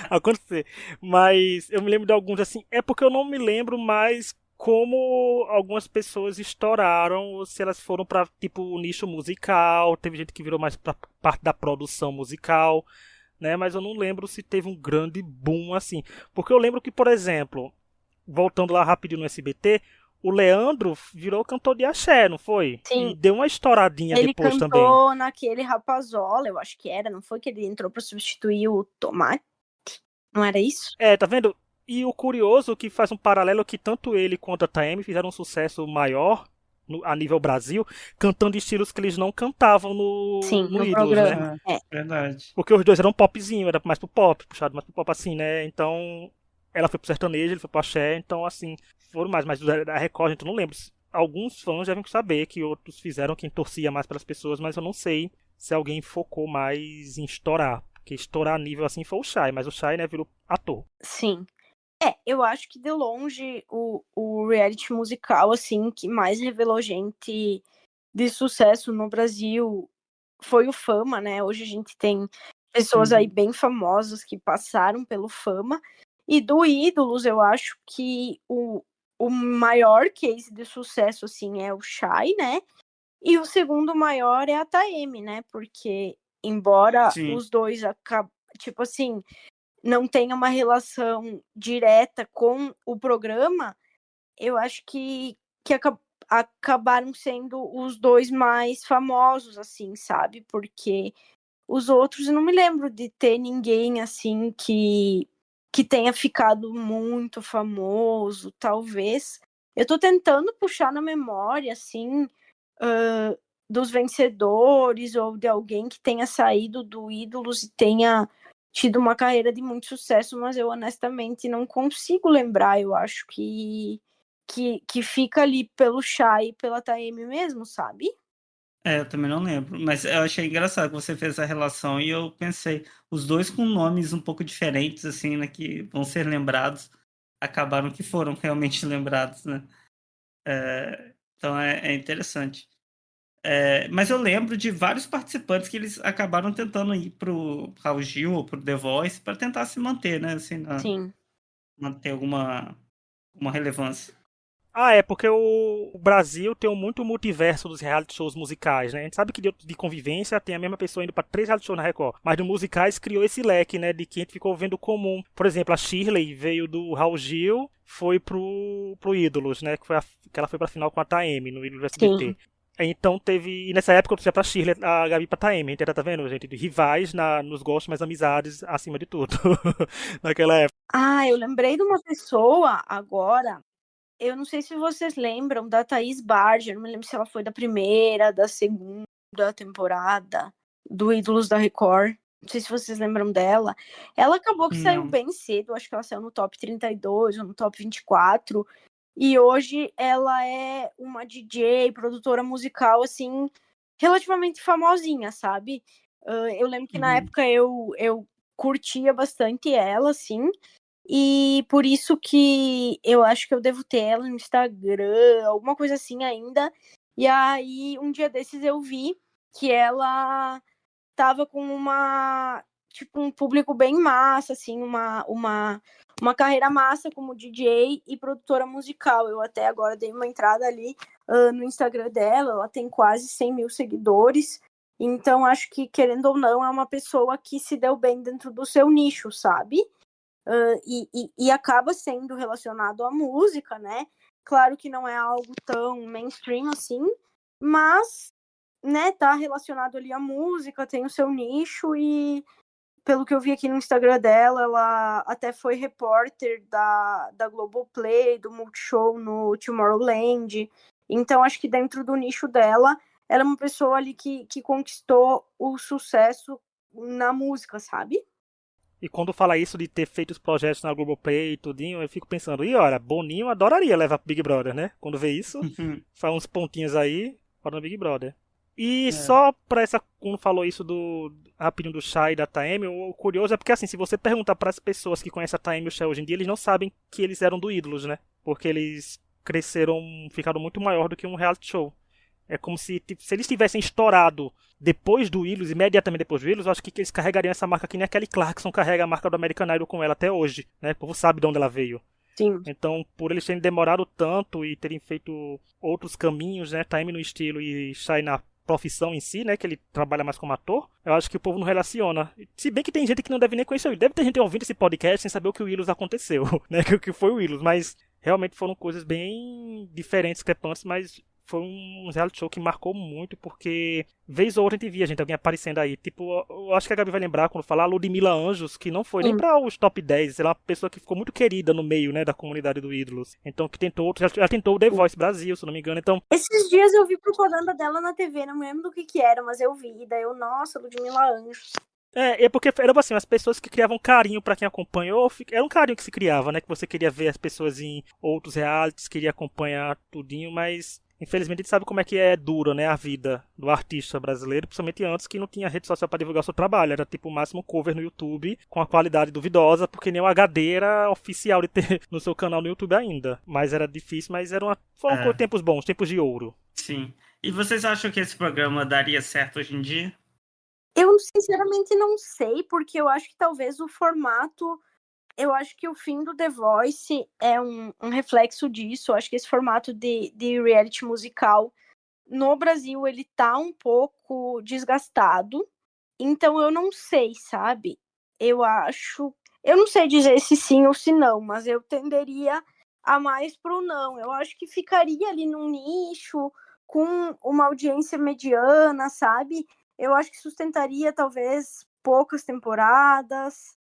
acontecer. Mas eu me lembro de alguns assim, é porque eu não me lembro mais como algumas pessoas estouraram, ou se elas foram pra tipo nicho musical, teve gente que virou mais pra parte da produção musical, né? Mas eu não lembro se teve um grande boom assim. Porque eu lembro que, por exemplo, voltando lá rapidinho no SBT, o Leandro virou cantor de axé, não foi? E Sim, deu uma estouradinha ele depois também. cantou naquele Rapazola, eu acho que era, não foi que ele entrou pra substituir o Tomate? Não era isso? Tá vendo? E o curioso que faz um paralelo que tanto ele quanto a Taeme fizeram um sucesso maior a nível Brasil, cantando estilos que eles não cantavam Sim, no no Ídolos, né? programa. É. Verdade. Porque os dois eram popzinho, era mais pro pop, puxado mais pro pop assim, né? Então, ela foi pro sertanejo, ele foi pro axé, então assim, foram mais, mas da Record, então não lembro. Alguns fãs devem saber que outros fizeram quem torcia mais pelas pessoas, mas eu não sei se alguém focou mais em estourar. Porque estourar a nível assim foi o Shai, mas o Shai, né, virou ator. Sim. Eu acho que de longe o reality musical, assim, que mais revelou gente de sucesso no Brasil foi o Fama, né? Hoje a gente tem pessoas aí bem famosas que passaram pelo Fama. E do Ídolos, eu acho que o maior case de sucesso, assim, é o Shai, né? E o segundo maior é a Taeme, né? Porque, embora Sim. os dois, tipo assim, não tenha uma relação direta com o programa, eu acho que acabaram sendo os dois mais famosos, assim, sabe? Porque os outros eu não me lembro de ter ninguém assim que tenha ficado muito famoso, talvez. Eu tô tentando puxar na memória, assim, dos vencedores ou de alguém que tenha saído do Ídolos e tenha tido uma carreira de muito sucesso, mas eu honestamente não consigo lembrar. Eu acho que fica ali pelo Shai e pela Taeme mesmo, sabe? Eu também não lembro, mas eu achei engraçado que você fez a relação e eu pensei, os dois com nomes um pouco diferentes, assim, né, que vão ser lembrados, acabaram que foram realmente lembrados, né? Então é interessante. Mas eu lembro de vários participantes que eles acabaram tentando ir pro Raul Gil ou pro The Voice para tentar se manter, né? Assim, Sim. manter uma relevância. Porque o Brasil tem muito multiverso dos reality shows musicais, né? A gente sabe que de convivência tem a mesma pessoa indo pra 3 reality shows na Record, mas de musicais criou esse leque, né? De que a gente ficou vendo comum. Por exemplo, a Shirley veio do Raul Gil, foi pro Ídolos, né? Que ela foi pra final com a Taeme no Ídolos SBT. Sim. Então teve. E nessa época eu torcia pra Shirley, a Gabi pra Taeme. Então, tá vendo, gente? De rivais nos gostos, mas amizades acima de tudo. Naquela época. Eu lembrei de uma pessoa agora. Eu não sei se vocês lembram da Thaís Barger, não me lembro se ela foi da primeira, da segunda temporada do Ídolos da Record. Não sei se vocês lembram dela. Ela acabou que saiu Não. bem cedo, acho que ela saiu no top 32 ou no top 24. E hoje ela é uma DJ, produtora musical, assim, relativamente famosinha, sabe? Eu lembro que na época eu curtia bastante ela, assim. E por isso que eu acho que eu devo ter ela no Instagram, alguma coisa assim ainda. E aí, um dia desses eu vi que ela tava com tipo, um público bem massa, assim, uma carreira massa como DJ e produtora musical. Eu até agora dei uma entrada ali no Instagram dela, ela tem quase 100 mil seguidores. Então, acho que, querendo ou não, é uma pessoa que se deu bem dentro do seu nicho, sabe? E acaba sendo relacionado à música, né? Claro que não é algo tão mainstream assim, mas, né, tá relacionado ali à música, tem o seu nicho pelo que eu vi aqui no Instagram dela, ela até foi repórter da Globoplay, do Multishow no Tomorrowland. Então, acho que dentro do nicho dela, ela é uma pessoa ali que conquistou o sucesso na música, sabe? E quando fala isso de ter feito os projetos na Globoplay e tudinho, eu fico pensando, e olha, Boninho adoraria levar pro Big Brother, né? Quando vê isso, faz uns pontinhos aí, para no Big Brother. E só pra essa, quando falou isso rapidinho do Shai e da Taeme, o curioso é porque assim, se você perguntar para as pessoas que conhecem a Taeme e o Shai hoje em dia, eles não sabem que eles eram do Ídolos, né? Porque eles cresceram, ficaram muito maior do que um reality show. É como se, tipo, se eles tivessem estourado depois do Willows, imediatamente depois do Willows, eu acho que eles carregariam essa marca que nem a Kelly Clarkson carrega a marca do American Idol com ela até hoje, né? O povo sabe de onde ela veio. Sim. Então, por eles terem demorado tanto e terem feito outros caminhos, né? Taime no estilo e Shai na profissão em si, né? Que ele trabalha mais como ator, eu acho que o povo não relaciona. Se bem que tem gente que não deve nem conhecer o Willows. Deve ter gente ouvindo esse podcast sem saber o que o Willows aconteceu, né? Que o que foi o Willows, mas realmente foram coisas bem diferentes, discrepantes, mas foi um reality show que marcou muito, porque vez ou outra a gente via alguém aparecendo aí. Tipo, eu acho que a Gabi vai lembrar quando falar a Ludmilla Anjos, que não foi nem pra os top 10, ela é uma pessoa que ficou muito querida no meio, né, da comunidade do Ídolos. Então, que tentou outros, ela tentou o The Voice Brasil, se não me engano. Então, esses dias eu vi propaganda dela na TV, não me lembro do que era, mas eu vi. Daí eu, nossa, Ludmilla Anjos. é porque era assim, as pessoas que criavam carinho pra quem acompanhou, era um carinho que se criava, né, que você queria ver as pessoas em outros realities, queria acompanhar tudinho, mas infelizmente a gente sabe como é que é dura, né, a vida do artista brasileiro, principalmente antes que não tinha rede social para divulgar o seu trabalho, era tipo o máximo cover no YouTube com a qualidade duvidosa, porque nem o HD era oficial de ter no seu canal no YouTube ainda. Mas era difícil, mas foram tempos bons, tempos de ouro. Sim. E vocês acham que esse programa daria certo hoje em dia? Eu sinceramente não sei, porque eu acho que talvez o formato, eu acho que o fim do The Voice é um reflexo disso. Eu acho que esse formato de reality musical no Brasil, ele tá um pouco desgastado. Então eu não sei, sabe? Eu não sei dizer se sim ou se não, mas eu tenderia a mais pro não. Eu acho que ficaria ali num nicho, com uma audiência mediana, sabe? Eu acho que sustentaria talvez poucas temporadas.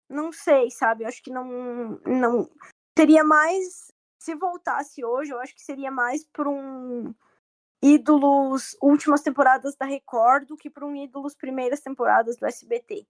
Não sei, sabe? Eu acho que não seria mais, se voltasse hoje, eu acho que seria mais para um Ídolos últimas temporadas da Record do que para um Ídolos primeiras temporadas do SBT.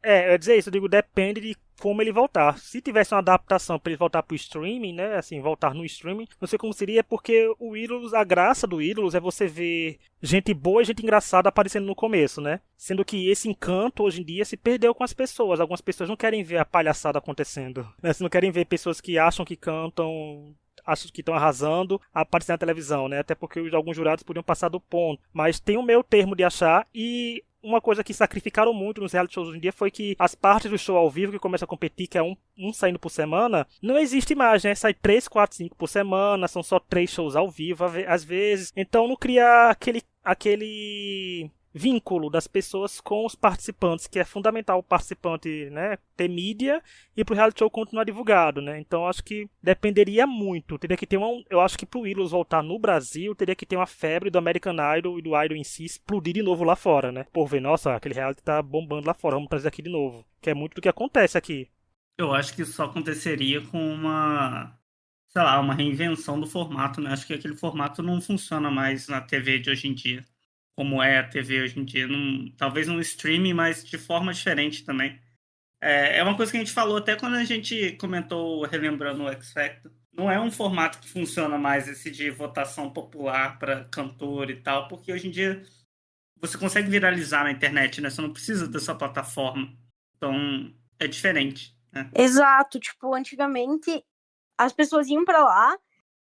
Eu ia dizer isso, eu digo, depende de como ele voltar. Se tivesse uma adaptação para ele voltar pro streaming, né, assim, voltar no streaming, não sei como seria, porque o Ídolos, a graça do Ídolos é você ver gente boa e gente engraçada aparecendo no começo, né? Sendo que esse encanto, hoje em dia, se perdeu com as pessoas. Algumas pessoas não querem ver a palhaçada acontecendo, né? Não querem ver pessoas que acham que cantam, acham que estão arrasando, aparecer na televisão, né? Até porque alguns jurados podiam passar do ponto. Mas tem o meu termo de achar, e uma coisa que sacrificaram muito nos reality shows hoje em dia foi que as partes do show ao vivo que começa a competir, que é um saindo por semana, não existe mais, né? Sai 3, 4, 5 por semana, são só 3 shows ao vivo, às vezes. Então não cria aquele vínculo das pessoas com os participantes, que é fundamental o participante, né, ter mídia e pro reality show continuar divulgado, né? Então acho que dependeria muito, teria que ter eu acho que pro Willows voltar no Brasil, teria que ter uma febre do American Idol e do Idol em si explodir de novo lá fora, né? Por ver, nossa, aquele reality tá bombando lá fora, vamos trazer aqui de novo, que é muito do que acontece aqui. Eu acho que isso só aconteceria com sei lá, uma reinvenção do formato, né? Acho que aquele formato não funciona mais na TV de hoje em dia, como é a TV hoje em dia. Talvez no streaming, mas de forma diferente também. É uma coisa que a gente falou até quando a gente comentou, relembrando o X Factor. Não é um formato que funciona mais esse de votação popular para cantor e tal, porque hoje em dia você consegue viralizar na internet, né? Você não precisa da sua plataforma. Então, é diferente, né? Exato, tipo, antigamente as pessoas iam pra lá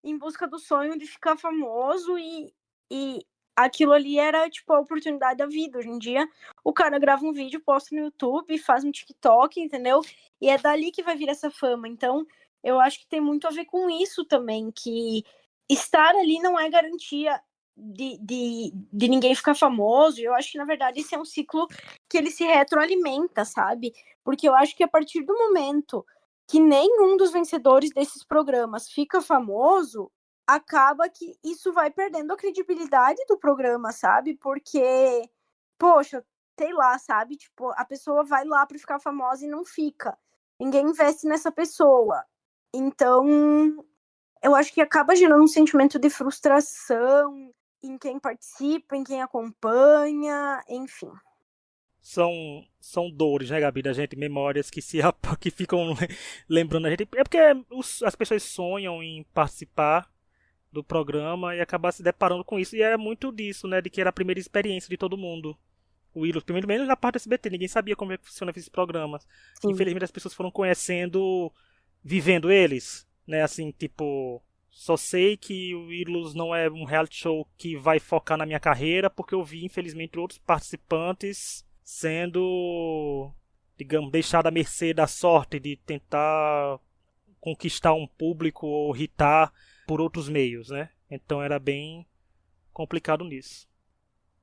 em busca do sonho de ficar famoso e aquilo ali era, tipo, a oportunidade da vida. Hoje em dia, o cara grava um vídeo, posta no YouTube, faz um TikTok, entendeu? E é dali que vai vir essa fama. Então, eu acho que tem muito a ver com isso também, que estar ali não é garantia de ninguém ficar famoso. Eu acho que, na verdade, esse é um ciclo que ele se retroalimenta, sabe? Porque eu acho que a partir do momento que nenhum dos vencedores desses programas fica famoso, acaba que isso vai perdendo a credibilidade do programa, sabe? Porque, poxa, sei lá, sabe? Tipo, a pessoa vai lá pra ficar famosa e não fica. Ninguém investe nessa pessoa. Então, eu acho que acaba gerando um sentimento de frustração em quem participa, em quem acompanha, enfim. São dores, né, Gabi, da gente, memórias que ficam lembrando a gente. É porque as pessoas sonham em participar do programa e acabar se deparando com isso. E é muito disso, né, de que era a primeira experiência de todo mundo. O Willows, pelo menos na parte do SBT, ninguém sabia como é que funciona esses programas. Sim. Infelizmente as pessoas foram conhecendo, vivendo eles, né, assim, tipo, só sei que o Willows não é um reality show que vai focar na minha carreira, porque eu vi, infelizmente, outros participantes sendo, digamos, deixado à mercê da sorte de tentar conquistar um público ou irritar por outros meios, né? Então era bem complicado nisso.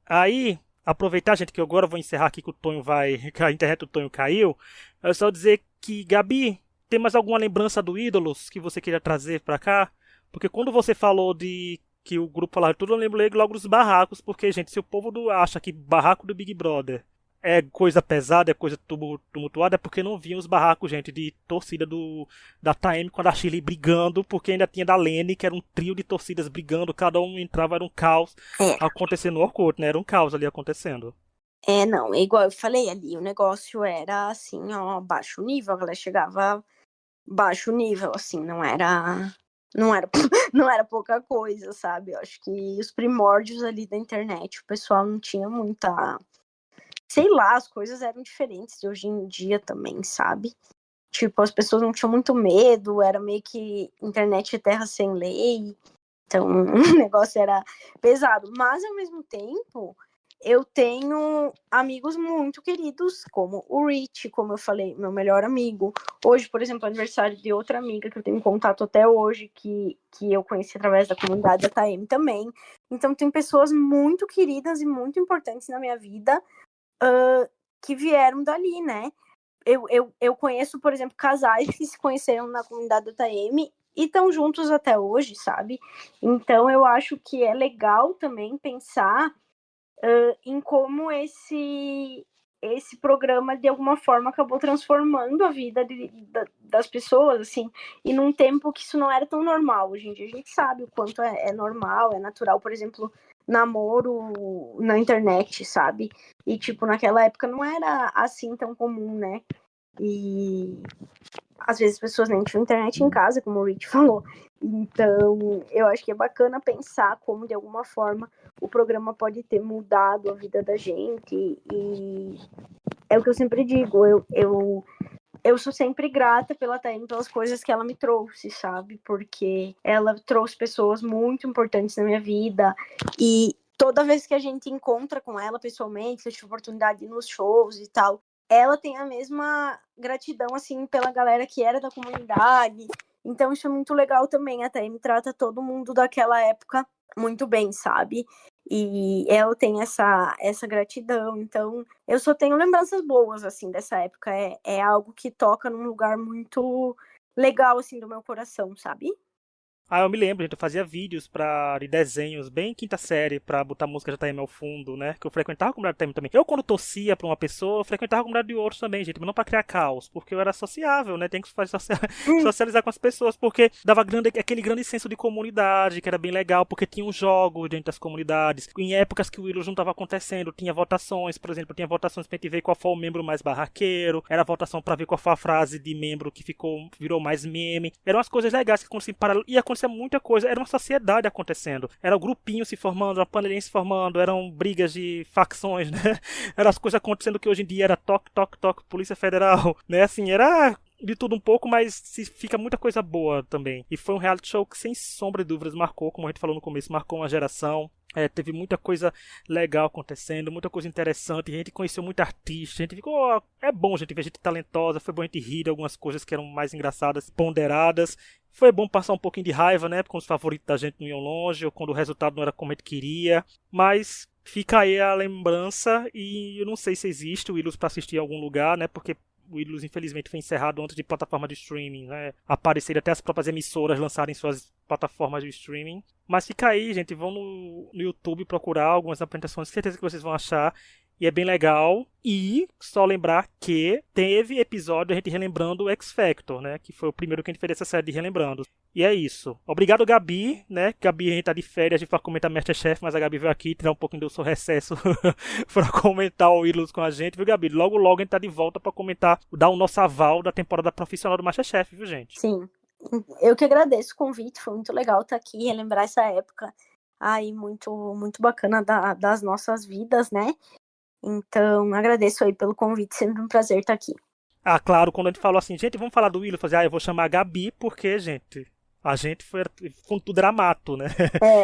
Aí, aproveitar, gente, que agora eu vou encerrar aqui que o Tonho vai, que a internet do Tonho caiu. É só dizer que, Gabi, tem mais alguma lembrança do Ídolos que você queria trazer pra cá? Porque quando você falou de que o grupo falava tudo, eu lembrei logo dos barracos, porque, gente, se o povo acha que barraco do Big Brother é coisa pesada, é coisa tumultuada, é porque não viam os barracos, gente, de torcida da TAM com a da Chile brigando, porque ainda tinha da Lene, que era um trio de torcidas brigando, cada um entrava, era um caos acontecendo no Orkut, né? Era um caos ali acontecendo. Não, é igual eu falei ali, o negócio era assim, ó, baixo nível, a galera chegava baixo nível, assim, não era não era pouca coisa, sabe? Eu acho que os primórdios ali da internet, o pessoal não tinha muita, sei lá, as coisas eram diferentes de hoje em dia também, sabe? Tipo, as pessoas não tinham muito medo, era meio que internet é terra sem lei, então o negócio era pesado. Mas, ao mesmo tempo, eu tenho amigos muito queridos, como o Rich, como eu falei, meu melhor amigo. Hoje, por exemplo, é aniversário de outra amiga que eu tenho contato até hoje, que eu conheci através da comunidade da TAM também. Então, tem pessoas muito queridas e muito importantes na minha vida, que vieram dali, né? Eu conheço, por exemplo, casais que se conheceram na comunidade da TAM e estão juntos até hoje, sabe? Então, eu acho que é legal também pensar em como esse programa, de alguma forma, acabou transformando a vida das pessoas, assim, e num tempo que isso não era tão normal. Hoje em dia a gente sabe o quanto é normal, é natural, por exemplo, namoro na internet, sabe? E, tipo, naquela época não era assim tão comum, né? E às vezes as pessoas nem tinham internet em casa, como o Rich falou. Então, eu acho que é bacana pensar como, de alguma forma, o programa pode ter mudado a vida da gente. E é o que eu sempre digo, eu sou sempre grata pela TAM, pelas coisas que ela me trouxe, sabe? Porque ela trouxe pessoas muito importantes na minha vida. E toda vez que a gente encontra com ela pessoalmente, eu tive oportunidade de ir nos shows e tal, ela tem a mesma gratidão, assim, pela galera que era da comunidade. Então isso é muito legal também. A TAM trata todo mundo daquela época muito bem, sabe? E ela tem essa gratidão. Então eu só tenho lembranças boas, assim, dessa época. É algo que toca num lugar muito legal, assim, do meu coração, sabe? Ah, eu me lembro, gente, eu fazia vídeos de desenhos bem quinta série pra botar música da TM ao fundo, né? Que eu frequentava a comunidade da TM também. Eu, quando torcia pra uma pessoa, eu frequentava a comunidade de outros também, gente, mas não pra criar caos, porque eu era sociável, né? Tem que socializar com as pessoas, porque dava aquele grande senso de comunidade, que era bem legal, porque tinha um jogo dentro das comunidades. Em épocas que o Willows não tava acontecendo, tinha votações, por exemplo, tinha votações pra gente ver qual foi o membro mais barraqueiro, era votação pra ver qual foi a frase de membro que virou mais meme. Eram as coisas legais que aconteciam em paralelo, e acontecia muita coisa, era uma sociedade acontecendo, era o grupinho se formando, a panelinha se formando, eram brigas de facções, né? Eram as coisas acontecendo que hoje em dia era toque, toque, toque, Polícia Federal, né? Assim, era de tudo um pouco, mas fica muita coisa boa também. E foi um reality show que, sem sombra de dúvidas, marcou, como a gente falou no começo, marcou uma geração. Teve muita coisa legal acontecendo, muita coisa interessante, a gente conheceu muito artista, a gente ficou... É bom a gente ver gente talentosa, foi bom a gente rir de algumas coisas que eram mais engraçadas, ponderadas. Foi bom passar um pouquinho de raiva, né, quando os favoritos da gente não iam longe, ou quando o resultado não era como a gente queria. Mas fica aí a lembrança, e eu não sei se existe o Willows para assistir em algum lugar, né, porque o Willows infelizmente foi encerrado antes de plataforma de streaming, né? Aparecer até as próprias emissoras lançarem suas plataformas de streaming. Mas fica aí, gente, vão no YouTube procurar algumas apresentações, certeza que vocês vão achar. E é bem legal. E só lembrar que teve episódio a gente relembrando o X Factor, né? Que foi o primeiro que a gente fez essa série de relembrando. E é isso. Obrigado, Gabi, né? Gabi, a gente tá de férias, a gente vai comentar MasterChef, mas a Gabi veio aqui tirar um pouquinho do seu recesso pra comentar o Ídolos com a gente, viu, Gabi? Logo, logo a gente tá de volta pra comentar, dar o nosso aval da temporada profissional do MasterChef, viu, gente? Sim. Eu que agradeço o convite, foi muito legal estar aqui, relembrar essa época aí muito, muito bacana das nossas vidas, né? Então, agradeço aí pelo convite, sempre um prazer estar aqui. Ah, claro, quando a gente falou assim, gente, vamos falar do Willow, eu falei, eu vou chamar a Gabi, porque, gente, a gente foi com tudo era mato, né?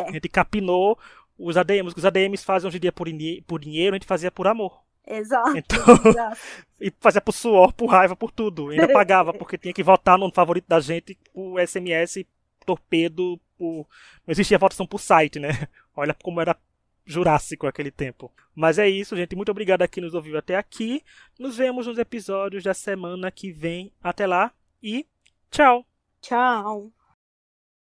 A gente capinou os ADMs, os ADMs fazem hoje em dia por dinheiro, a gente fazia por amor. Exato. Então, e fazia por suor, por raiva, por tudo. Ainda pagava, porque tinha que votar no favorito da gente, por SMS, torpedo, não existia votação por site, né? Olha como era jurássico aquele tempo. Mas é isso, gente. Muito obrigado a quem nos ouviu até aqui. Nos vemos nos episódios da semana que vem. Até lá e tchau! Tchau!